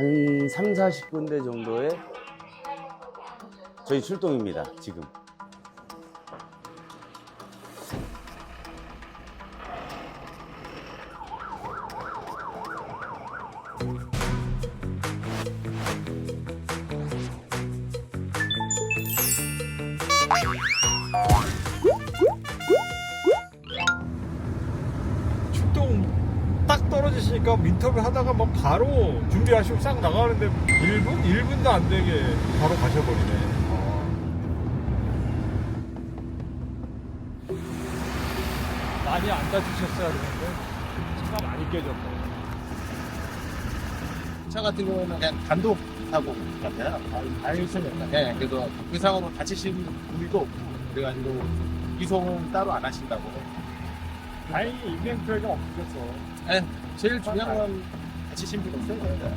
한 3, 40군데 정도의 저희 출동입니다, 지금. 출동 딱 떨어지시니까 인터뷰 하다가 뭐 바로 준비하시고 싹 나가는데 1분? 1분도 안 되게 바로 가셔버리네. 많이 안 다치셨어야 되는데 차가 많이 깨졌네. 차 같은 경우는 그냥 단독 사고 같아요. 다행이시네요. 네, 그래서 그 상황으로 다치신 분도 없고, 그래가지고 이송은 따로 안 하신다고. 다행히 인명 피해가 없으셨어. 네, 제일 중요한 건 다치신 분 없어요.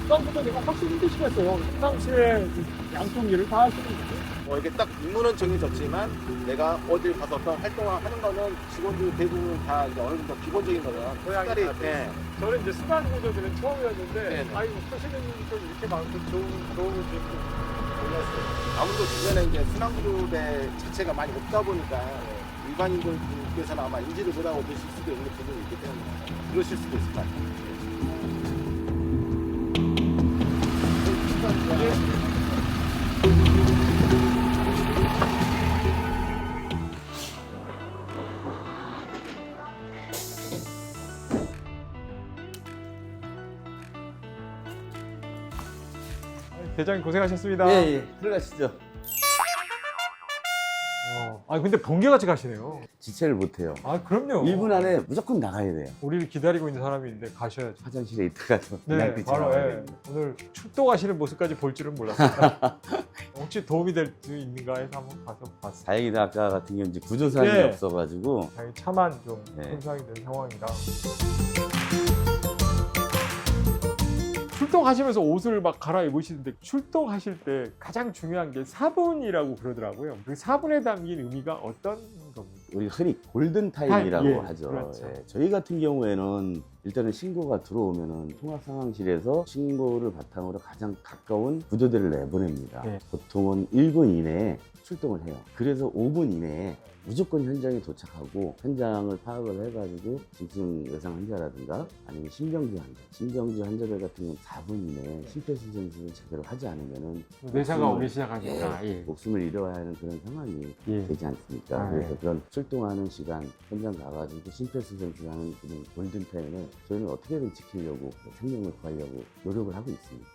처음부터 내가 확실히 힘드시겠어요. 평상시에 양쪽 일을 다 하시는 거죠. 이게 딱 임무는 정해졌지만 내가 어딜 가서 어떤 활동을 하는 거는 직원들 대부분 다 이제 어느 정도 기본적인 거죠. 고양이 색깔이, 다 네. 저는 이제 수반 구조들은 처음이었는데, 네네. 아이고, 하시는 분이 이렇게 많고 도움을 주는 몰랐어요. 아무래도 주변에 이제 순환그룹의 자체가 많이 없다 보니까 일반인들께서는 아마 인지를 못하고 계실 수도 있는 부분이 있기 때문에 그러실 수도 있을 것 같아요. 대장님 고생하셨습니다. 예, 예. 들어가시죠. 아 근데 번개같이 가시네요. 지체를 못해요. 아 그럼요. 1분 안에 무조건 나가야 돼요. 우리를 기다리고 있는 사람이 있는데 가셔야죠. 화장실에 있다가도 네, 그냥 뛰쳐 바로 나와야 예. 됩니다. 오늘 출동하시는 모습까지 볼 줄은 몰랐습니다. 혹시 도움이 될 수 있는가 해서 한번 가서 봤어요. 다행히도 아까 같은 경우 이제 구조사항이 네. 없어가지고 다행히 차만 좀 네. 손상이 된 상황이라. 출동하시면서 옷을 막 갈아입으시는데 출동하실 때 가장 중요한 게 사분이라고 그러더라고요. 그 사분에 담긴 의미가 어떤 겁니까? 우리 흔히 골든 타임이라고 예, 하죠. 그렇죠. 예. 저희 같은 경우에는 일단은 신고가 들어오면은 통합상황실에서 신고를 바탕으로 가장 가까운 구조대를 내보냅니다. 예. 보통은 1분 이내에 출동을 해요. 그래서 5분 이내에 무조건 현장에 도착하고 현장을 파악을 해가지고 중증 외상 환자라든가 아니면 심정지 환자들 같은 경우는 4분 이내에 심폐소생술을 제대로 하지 않으면은 뇌사가 목숨을- 오기 시작하니까. 예. 목숨을 잃어야 하는 그런 상황이 예. 되지 않습니까? 아, 그래서 예. 그런 출동하는 시간, 현장 가가지고 심폐소생술하는 그런 골든타임을 저희는 어떻게든 지키려고 생명을 구하려고 노력을 하고 있습니다.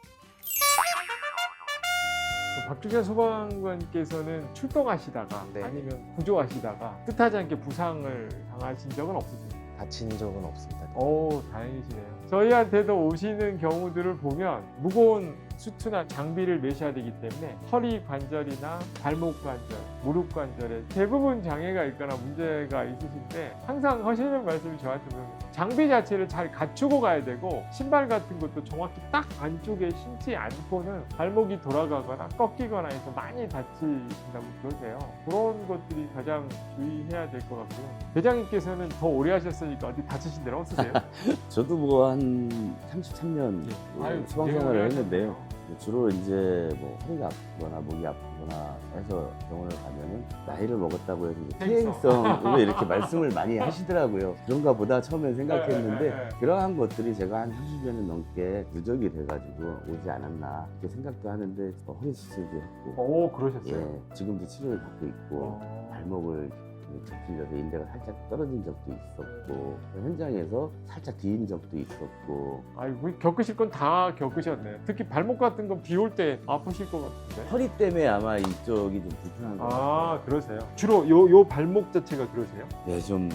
박주재 소방관께서는 출동하시다가 네. 아니면 구조하시다가 뜻하지 않게 부상을 당하신 적은 없으십니까? 다친 적은 없습니다. 오, 다행이시네요. 저희한테도 오시는 경우들을 보면 무거운 수트나 장비를 메셔야 되기 때문에 허리 관절이나 발목 관절, 무릎 관절에 대부분 장애가 있거나 문제가 있으신데 항상 하시는 말씀이 저한테 보면 장비 자체를 잘 갖추고 가야 되고 신발 같은 것도 정확히 딱 안쪽에 신지 않고는 발목이 돌아가거나 꺾이거나 해서 많이 다치신다고 그러세요. 그런 것들이 가장 주의해야 될 것 같고요. 대장님께서는 더 오래 하셨으니까 어디 다치신 데는 없으세요? 저도 뭐 한 33년 아유, 소방 되게 생활을 오래 했는데요. 하셨네요. 주로 이제 뭐 허리가 아프거나 목이 아프거나 해서 병원을 가면은 나이를 먹었다고 해서 이제 퇴행성으로 이렇게 말씀을 많이 하시더라고요. 그런가 보다 처음엔 생각했는데 네. 그러한 것들이 제가 한 30년 넘게 누적이 돼가지고 오지 않았나 이렇게 생각도 하는데 허리 수술도 했고 오, 그러셨어요? 예, 지금도 치료를 받고 있고 어. 발목을 접질려서 인대가 살짝 떨어진 적도 있었고 현장에서 살짝 뒤인 적도 있었고 아이고, 겪으실 건 다 겪으셨네요. 특히 발목 같은 건 비 올 때 아프실 것 같은데. 허리 때문에 아마 이쪽이 좀 불편한 것 같아요. 아, 그러세요? 주로 요 발목 자체가 그러세요? 네, 좀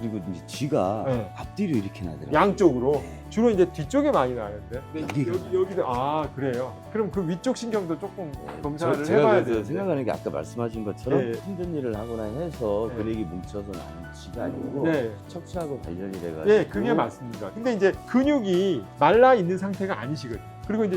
그리고 이제 쥐가 네. 앞뒤로 이렇게 나더라고요. 양쪽으로? 네. 주로 이제 뒤쪽에 많이 나는데. 여기가 여기도, 아, 그래요? 그럼 그 위쪽 신경도 조금 검사를 제가 해봐야 그래서 되는데. 생각하는 게 아까 말씀하신 것처럼 네. 힘든 일을 하거나 해서 네. 근육이 뭉쳐서 나는 쥐가 아니고 네. 척추하고 관련이 돼가지고 네, 그게 맞습니다. 근데 이제 근육이 말라 있는 상태가 아니시거든요. 그리고 이제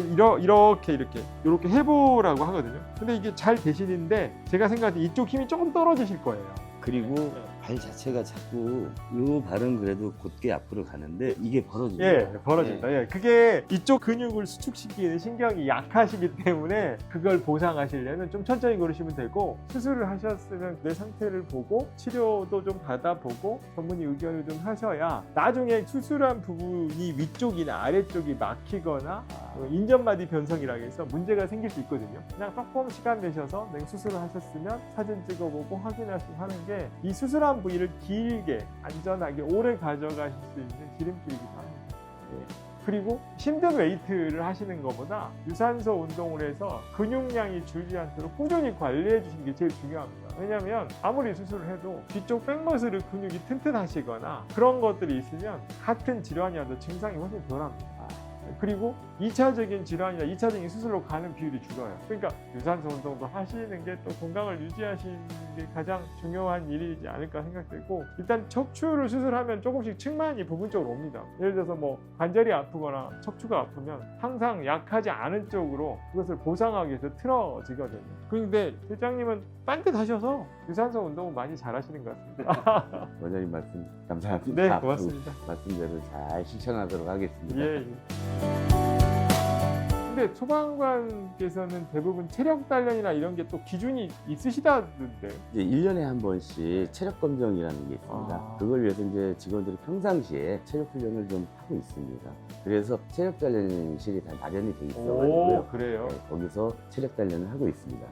이렇게 해보라고 하거든요. 근데 이게 잘 되시는데 제가 생각할 때 이쪽 힘이 조금 떨어지실 거예요. 그리고 네. 발 자체가 자꾸 요 발은 그래도 곧게 앞으로 가는데 이게 벌어집니다. 예, 벌어진다. 예, 그게 이쪽 근육을 수축시키는 신경이 약하시기 때문에 그걸 보상하시려면 좀 천천히 걸으시면 되고, 수술을 하셨으면 내 상태를 보고 치료도 좀 받아보고 전문의 의견을 좀 하셔야 나중에 수술한 부분이 위쪽이나 아래쪽이 막히거나 인전마디 변성이라고 해서 문제가 생길 수 있거든요. 그냥 조금 시간 내셔서 내가 수술을 하셨으면 사진 찍어보고 확인하시고 하는 게 이 수술한 부위를 길게 안전하게 오래 가져가실 수 있는 지름길이기도 합니다. 예. 그리고 힘든 웨이트를 하시는 것보다 유산소 운동을 해서 근육량이 줄지 않도록 꾸준히 관리해 주시는 게 제일 중요합니다. 왜냐하면 아무리 수술을 해도 뒤쪽 백머슬 근육이 튼튼하시거나 그런 것들이 있으면 같은 질환이라도 증상이 훨씬 덜합니다. 그리고 2차적인 질환이나 2차적인 수술로 가는 비율이 줄어요. 그러니까 유산소 운동도 하시는 게 또 건강을 유지하시는 게 가장 중요한 일이지 않을까 생각되고, 일단 척추를 수술하면 조금씩 측만이 부분적으로 옵니다. 예를 들어서 뭐 관절이 아프거나 척추가 아프면 항상 약하지 않은 쪽으로 그것을 보상하기 위해서 틀어지거든요. 그런데 실장님은 빤듯하셔서 유산소 운동은 많이 잘하시는 것 같습니다. 원장님 말씀 감사합니다. 네, 앞으로 고맙습니다. 말씀대로 잘 실천하도록 하겠습니다. 예. 근데 소방관께서는 대부분 체력 단련이나 이런 게 또 기준이 있으시다던데. 이제 1년에 한 번씩 체력 검정이라는 게 있습니다. 아. 그걸 위해서 이제 직원들이 평상시에 체력 훈련을 좀 하고 있습니다. 그래서 체력 단련실이 다 마련이 돼 있어가지고요. 그래요? 네, 거기서 체력 단련을 하고 있습니다.